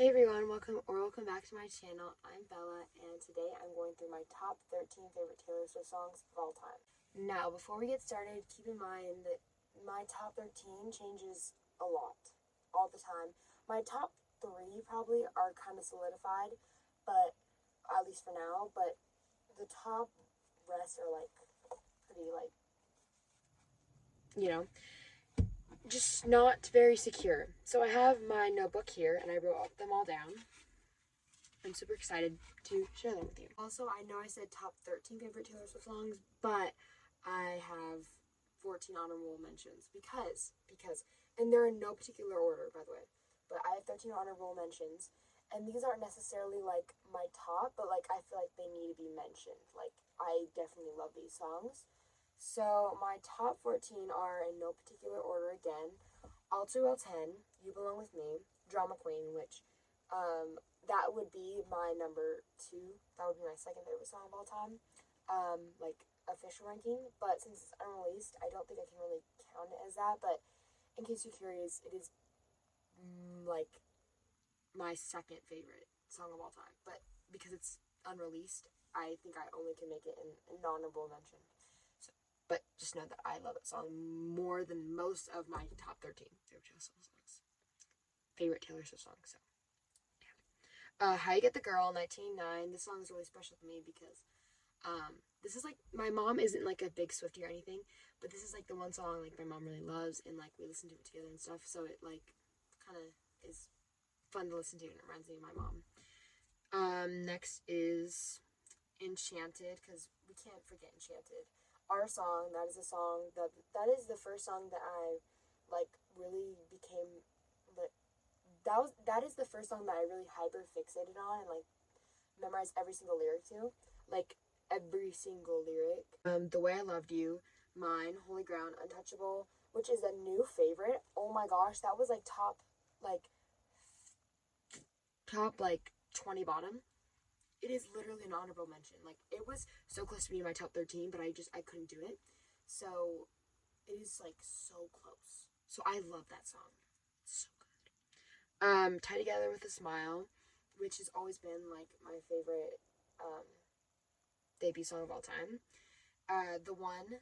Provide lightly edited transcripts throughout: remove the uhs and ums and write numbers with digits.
Hey everyone, welcome back to my channel. I'm Bella, and today I'm going through my top 13 favorite Taylor Swift songs of all time. Now, before we get started, keep in mind that my top 13 changes a lot, all the time. My top 3 probably are kind of solidified, but at least for now, but the top rest are pretty just not very secure. So I have my notebook here, and I wrote them all down. I'm super excited to share them with you. Also, I know I said top 13 favorite Taylor Swift songs, but I have 14 honorable mentions because, and they're in no particular order, by the way, but I have 13 honorable mentions, and these aren't necessarily my top, but I feel like they need to be mentioned. I definitely love these songs. So my top 14 are in no particular order again. All Too Well 10, You Belong With Me, Drama Queen, which that would be my number 2. That would be my second favorite song of all time. Official ranking, but since it's unreleased, I don't think I can really count it as that, but in case you're curious, it is my second favorite song of all time, but because it's unreleased, I think I only can make it an honorable mention. But just know that I love that song more than most of my top 13 favorite Taylor Swift songs. So, yeah. How You Get the Girl, 1989. This song is really special to me because this is my mom isn't a big Swiftie or anything, but this is the one song my mom really loves, and we listen to it together and stuff. So it kind of is fun to listen to, and it reminds me of my mom. Next is Enchanted, because we can't forget Enchanted. Our song, that is a song that is the first song that I really became that is the first song that I really hyper fixated on and memorized every single lyric to. Every single lyric. The Way I Loved You, Mine, Holy Ground, Untouchable, which is a new favorite. Oh my gosh, that was top 20 bottom. It is literally an honorable mention. It was so close to being my top 13, but I couldn't do it. So it is so close. So I love that song. It's so good. Tie Together with a Smile, which has always been my favorite debut song of all time. The One,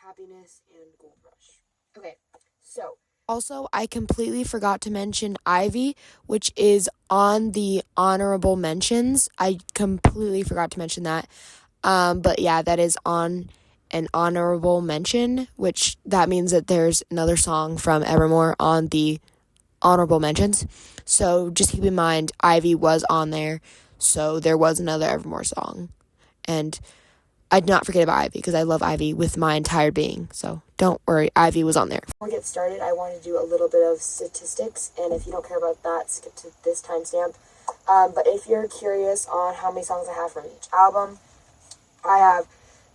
Happiness, and Gold Rush. Okay, so also, I completely forgot to mention Ivy, which is on the honorable mentions. I completely forgot to mention that. But yeah, that is on an honorable mention, which that means that there's another song from Evermore on the honorable mentions. So just keep in mind, Ivy was on there, so there was another Evermore song. And I'd not forget about Ivy because I love Ivy with my entire being. So don't worry, Ivy was on there. Before we get started, I want to do a little bit of statistics, and if you don't care about that, skip to this timestamp. But if you're curious on how many songs I have from each album, I have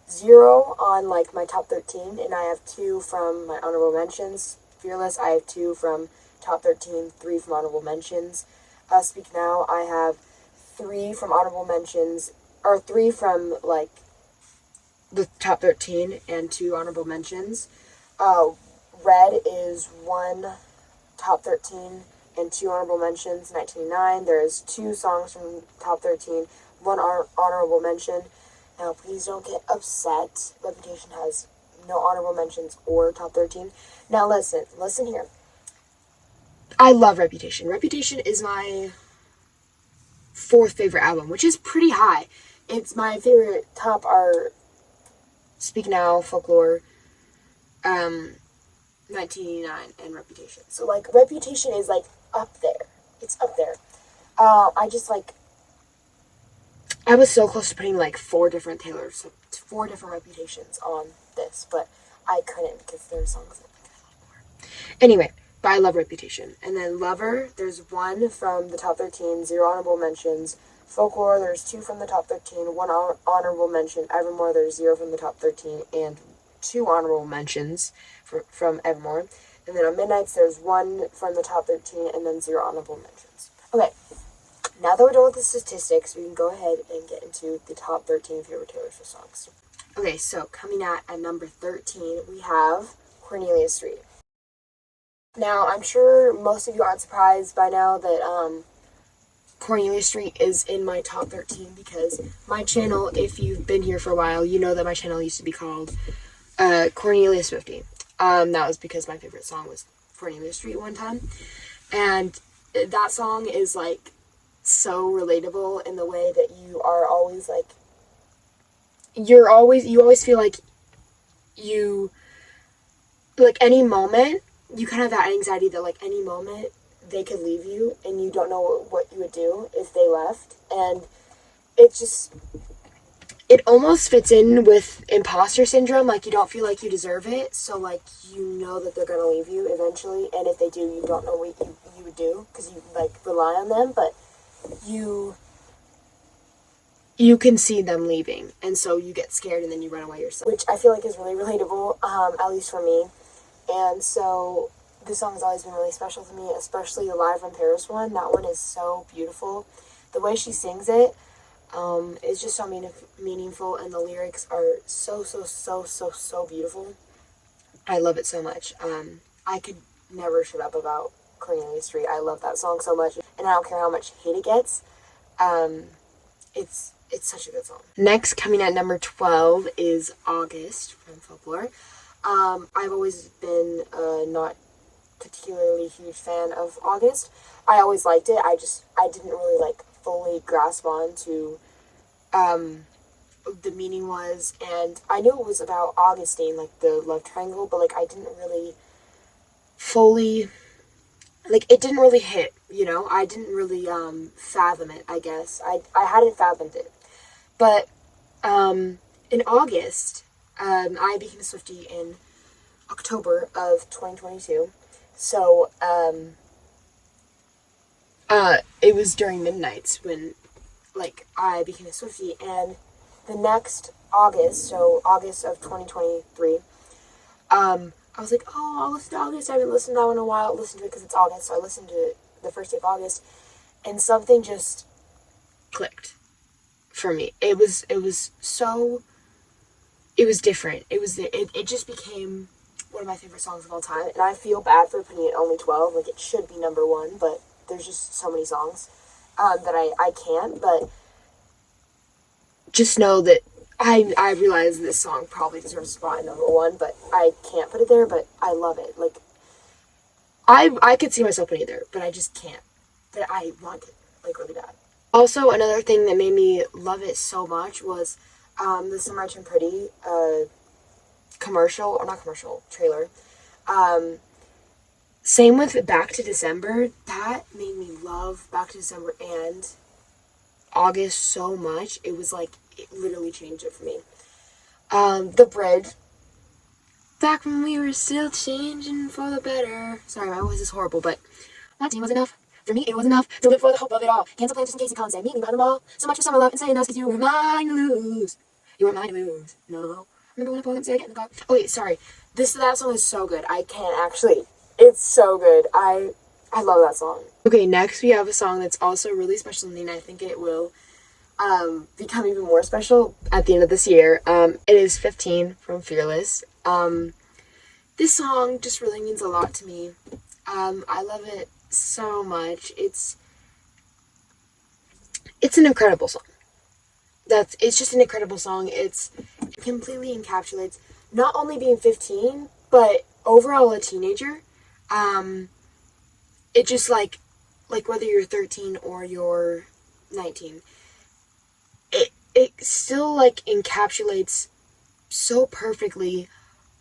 0 on my top 13, and I have 2 from my honorable mentions. Fearless, I have 2 from top 13, 3 from honorable mentions. Speak Now, I have 3 from honorable mentions, or 3 from the top 13 and 2 honorable mentions. Red is 1 top 13 and 2 honorable mentions. 1989, there's 2 songs from top 13, 1 honorable mention. Now, please don't get upset. Reputation has no honorable mentions or top 13. Now, listen here. I love Reputation. Reputation is my 4th favorite album, which is pretty high. It's my favorite top are Speak Now, Folklore, 1989, and Reputation. So, Reputation is, up there. It's up there. I was so close to putting, 4 different Reputations on this, but I couldn't because there are songs that I love more. Anyway, but I love Reputation. And then Lover, there's 1 from the top 13, 0 honorable mentions. Folklore, there's 2 from the top 13, 1 honorable mention. Evermore, there's 0 from the top 13 and 2 honorable mentions from Evermore. And then on Midnights, there's 1 from the top 13 and then 0 honorable mentions. Okay, now that we're done with the statistics, we can go ahead and get into the top 13 favorite Taylor Swift songs. Okay, so coming at number 13, we have Cornelia Street. Now, I'm sure most of you aren't surprised by now that Cornelia Street is in my top 13 because my channel, if you've been here for a while, you know that my channel used to be called Cornelia Swiftie. That was because my favorite song was Cornelia Street one time. And that song is like so relatable in the way that you are always like, you always feel like like any moment, you kind of have that anxiety that like any moment they could leave you and you don't know what you would do if they left. And it almost fits in with imposter syndrome. Like, you don't feel like you deserve it, so like you know that they're gonna leave you eventually, and if they do, you don't know what you would do because you like rely on them, but you can see them leaving, and so you get scared and then you run away yourself, which I feel like is really relatable, at least for me. And so this song has always been really special to me, especially the Live from Paris one. That one is so beautiful. The way she sings it is just so meaningful, and the lyrics are so beautiful. I love it so much. I could never shut up about Cornelia Street. I love that song so much, and I don't care how much hate it gets. It's such a good song. Next, coming at number 12 is August from Folklore. I've always been not particularly huge fan of August. I always liked it. I didn't really like fully grasp on to the meaning was, and I knew it was about Augustine, like the love triangle, but like I didn't really fully, like, it didn't really hit, you know? I didn't really fathom it, I guess. I hadn't fathomed it. But in August, I became a Swiftie in October of 2022. So it was during midnights when like I became a Swiftie, and the next August, so August of 2023, I was like, oh, I'll listen to August. I haven't listened to that one in a while. I'll listen to it because it's August. So I listened to it the first day of August, and something just clicked for me. It was different. It just became one of my favorite songs of all time, and I feel bad for putting it only 12. Like, it should be number 1, but there's just so many songs that I can't. But just know that I realize this song probably deserves a spot in number 1, but I can't put it there. But I love it. Like, I could see myself putting it there, but I just can't. But I want it, like, really bad. Also, another thing that made me love it so much was the Summer I Turned Pretty trailer. Same with Back to December. That made me love Back to December and August so much. It was like, it literally changed it for me. The bridge. Back when we were still changing for the better. Sorry, my voice is horrible, but that team was enough. For me, it was enough to live for the hope of it all. Cancel plans just in case you can't say, meet me by the mall. So much for summer love and saying us, cause you were mine to lose. You were mine to lose. No. Remember when I pulled up, say I get in the car? Oh wait, sorry. That song is so good. I can't actually. It's so good. I love that song. Okay, next we have a song that's also really special to me, and I think it will become even more special at the end of this year. It is 15 from Fearless. This song just really means a lot to me. I love it so much. It's an incredible song. It's just an incredible song. It completely encapsulates not only being 15, but overall a teenager. It just like whether you're 13 or you're 19, it still like encapsulates so perfectly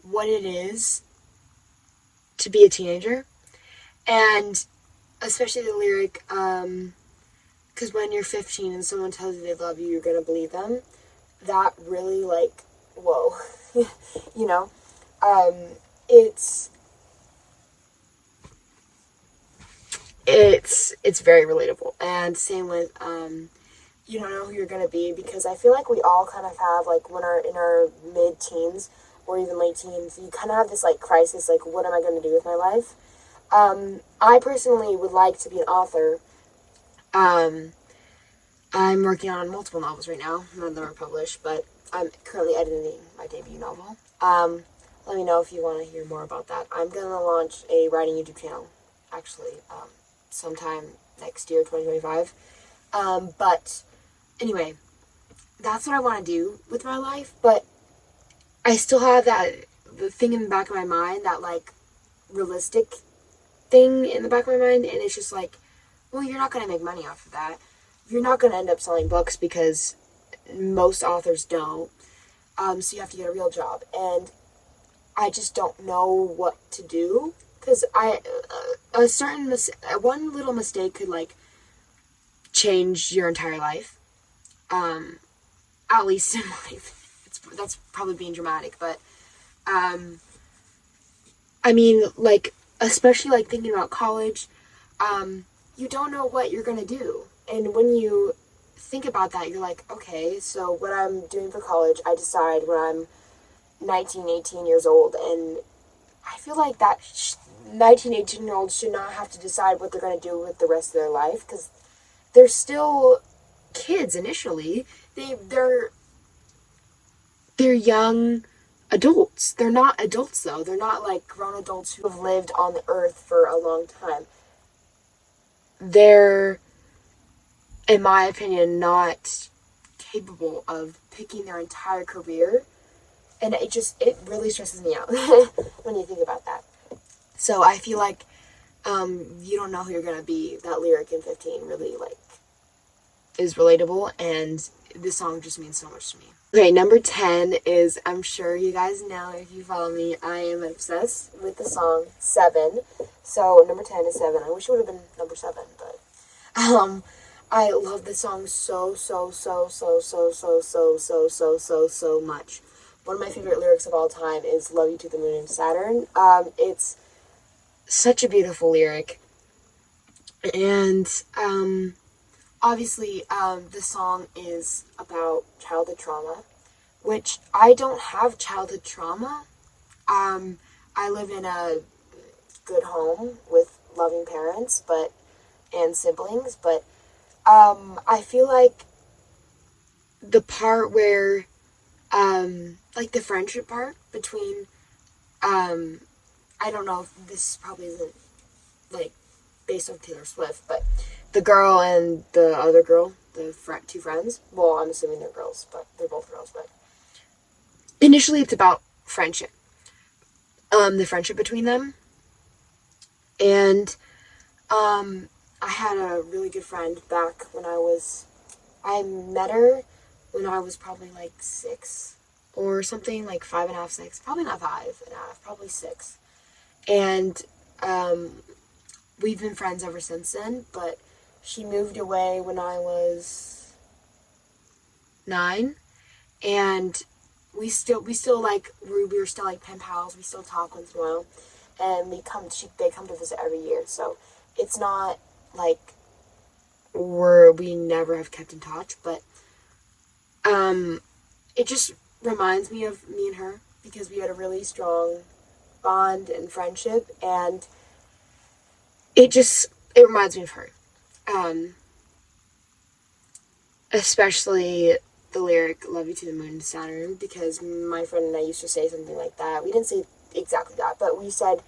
what it is to be a teenager, and especially the lyric, because when you're 15 and someone tells you they love you, you're gonna believe them. That really, like, whoa. You know? It's very relatable. And same with, you don't know who you're gonna be, because I feel like we all kind of have, like, when in our mid-teens or even late teens, you kind of have this, like, crisis, like, what am I gonna do with my life? I personally would like to be an author. I'm working on multiple novels right now. None of them are published, but I'm currently editing my debut novel. Let me know if you want to hear more about that. I'm going to launch a writing YouTube channel, actually, sometime next year, 2025. But anyway, that's what I want to do with my life. But I still have the thing in the back of my mind, that like realistic thing in the back of my mind, and it's just like, well, you're not going to make money off of that. You're not going to end up selling books because most authors don't. So you have to get a real job, and I just don't know what to do, because one little mistake could like change your entire life. At least in life. That's probably being dramatic, but I mean, like, especially like thinking about college, you don't know what you're gonna do, and when you think about that, you're like, okay, so what I'm doing for college, I decide when I'm 19, 18 years old, and I feel like that 19, 18-year-olds should not have to decide what they're gonna do with the rest of their life, because they're still kids initially. They're young adults. They're not adults, though. They're not like grown adults who have lived on the earth for a long time. They're, in my opinion, not capable of picking their entire career. And it really stresses me out when you think about that. So I feel like you don't know who you're going to be. That lyric in 15 really like is relatable, and this song just means so much to me. Okay, number 10 is, I'm sure you guys know if you follow me, I am obsessed with the song 7. So number 10 is 7. I wish it would have been number 7, but I love this song so much. One of my favorite lyrics of all time is "Love You to the Moon and Saturn." It's such a beautiful lyric, and obviously, the song is about childhood trauma, which I don't have childhood trauma. I live in a good home with loving parents, and siblings, but I feel like the part where, like the friendship part between, I don't know if this probably isn't like based on Taylor Swift, but the girl and the other girl, the two friends. Well, I'm assuming they're girls, but they're both girls. But initially, it's about friendship. The friendship between them, and I had a really good friend back when I met her when I was probably like 6 or something, like 5.5, 6. Probably not 5.5, probably 6. And we've been friends ever since then, but she moved away when I was 9, and we still like we were still like pen pals. We still talk once in a while, and they come to visit every year. So it's not like we never have kept in touch, but it just reminds me of me and her, because we had a really strong bond and friendship, and it reminds me of her. Especially the lyric "Love You to the Moon and Saturn," because my friend and I used to say something like that. We didn't say exactly that, but we said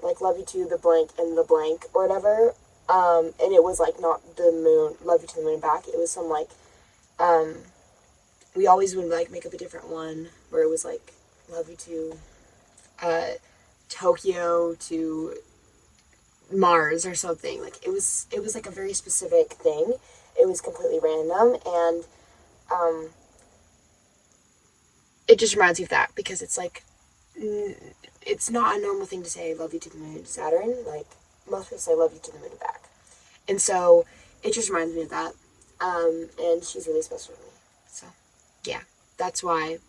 like "Love you to the blank and the blank" or whatever. And it was like not the moon, "Love you to the moon" back. It was some like we always would like make up a different one where it was like "Love you to Tokyo to Mars" or something. Like it was like a very specific thing. It was completely random, and it just reminds me of that, because it's like it's not a normal thing to say "Love you to the moon and Saturn." Like most people say "Love you to the moon and back," and so it just reminds me of that. And she's really special to me. So yeah, that's why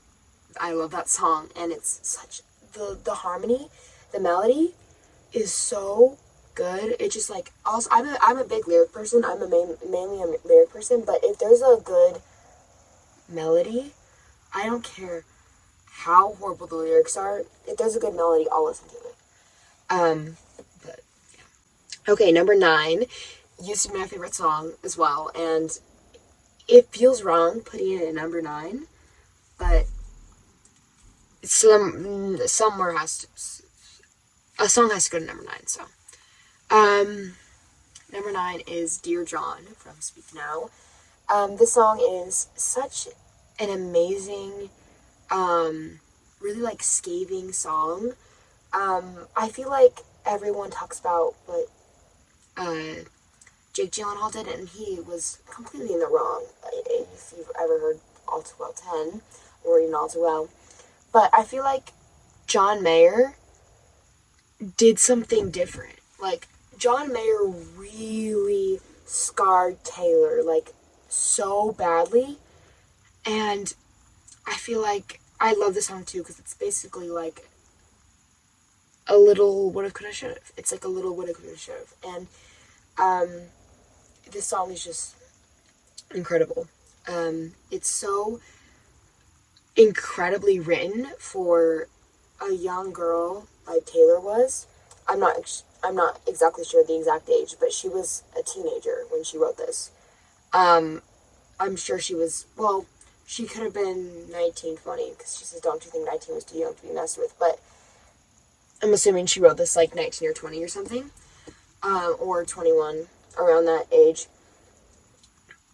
I love that song, and it's such the harmony, the melody is so good. It just like, also I'm a big lyric person. I'm mainly a lyric person, but if there's a good melody, I don't care how horrible the lyrics are. If there's a good melody, I'll listen to it. But yeah. Okay, number 9 used to be my favorite song as well, and it feels wrong putting it at number 9, but a song has to go to number 9. So Number 9 is Dear John from Speak Now. This song is such an amazing, really like scathing song. I feel like everyone talks about what Jake Gyllenhaal did, and he was completely in the wrong. If you've ever heard All Too Well 10, or even All Too Well. But I feel like John Mayer did something different. Like, John Mayer really scarred Taylor, like, so badly. And I feel like I love this song too, because it's basically like a little woulda, coulda, shoulda. It's like a little woulda, coulda, shoulda. And this song is just incredible. It's so incredibly written for a young girl like Taylor was. I'm not exactly sure the exact age, but she was a teenager when she wrote this. I'm sure she was, well, she could have been 19, 20, because she says, don't you think 19 was too young to be messed with, but I'm assuming she wrote this like 19 or 20 or something, or 21, around that age.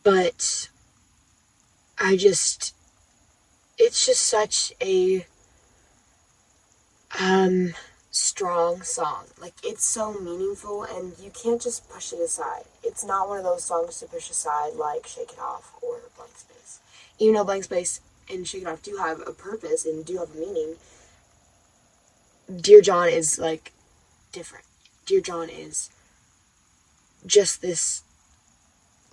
But it's just such a strong song. Like, it's so meaningful, and you can't just push it aside. It's not one of those songs to push aside like Shake It Off or Blank Space. Even though Blank Space and Shake It Off do have a purpose and do have a meaning, Dear John is like different. Dear John is just this,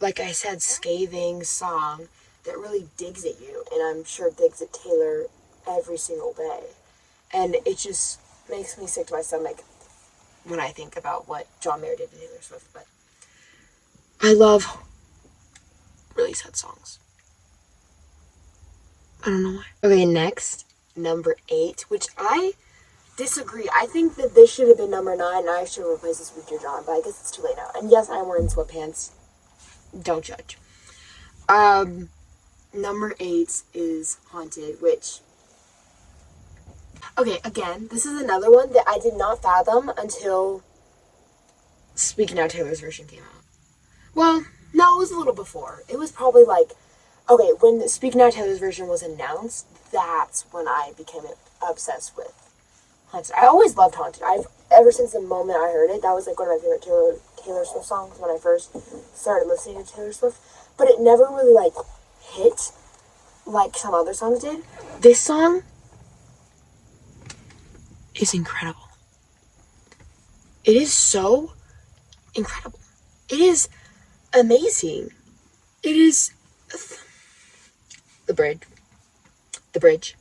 like I said, scathing song that really digs at you, and I'm sure digs at Taylor every single day. And it just makes me sick to my stomach when I think about what John Mayer did to Taylor Swift. But I love really sad songs. I don't know why. Okay, next, number 8, which I disagree. I think that this should have been number 9, and I should have replaced this with Dear John, but I guess it's too late now. And yes, I'm wearing sweatpants. Don't judge. Number 8 is Haunted, which... Okay, again, this is another one that I did not fathom until Speak Now Taylor's version came out. Well, no, it was a little before. It was probably like... Okay, when the Speak Now Taylor's version was announced, that's when I became obsessed with Haunted. I always loved Haunted. Ever since the moment I heard it, that was like one of my favorite Taylor Swift songs when I first started listening to Taylor Swift. But it never really like hit like some other songs did. This song is incredible. It is so incredible. It is amazing. It is the bridge. The bridge.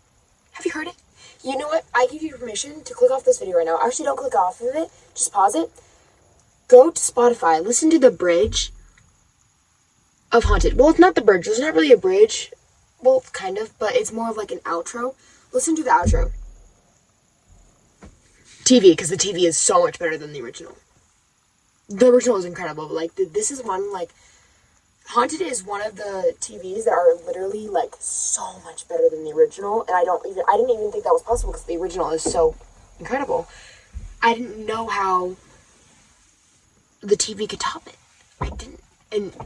Have you heard it? You know what? I give you permission to click off this video right now. Actually, don't click off of it. Just pause it. Go to Spotify. Listen to the bridge of Haunted. Well, it's not the bridge. There's not really a bridge. Well, kind of, but it's more of like an outro. Listen to the outro. TV, because the TV is so much better than the original. The original is incredible, but like this is one, like, Haunted is one of the TVs that are literally like so much better than the original, and I didn't even think that was possible because the original is so incredible. I didn't know how the TV could top it. I didn't, and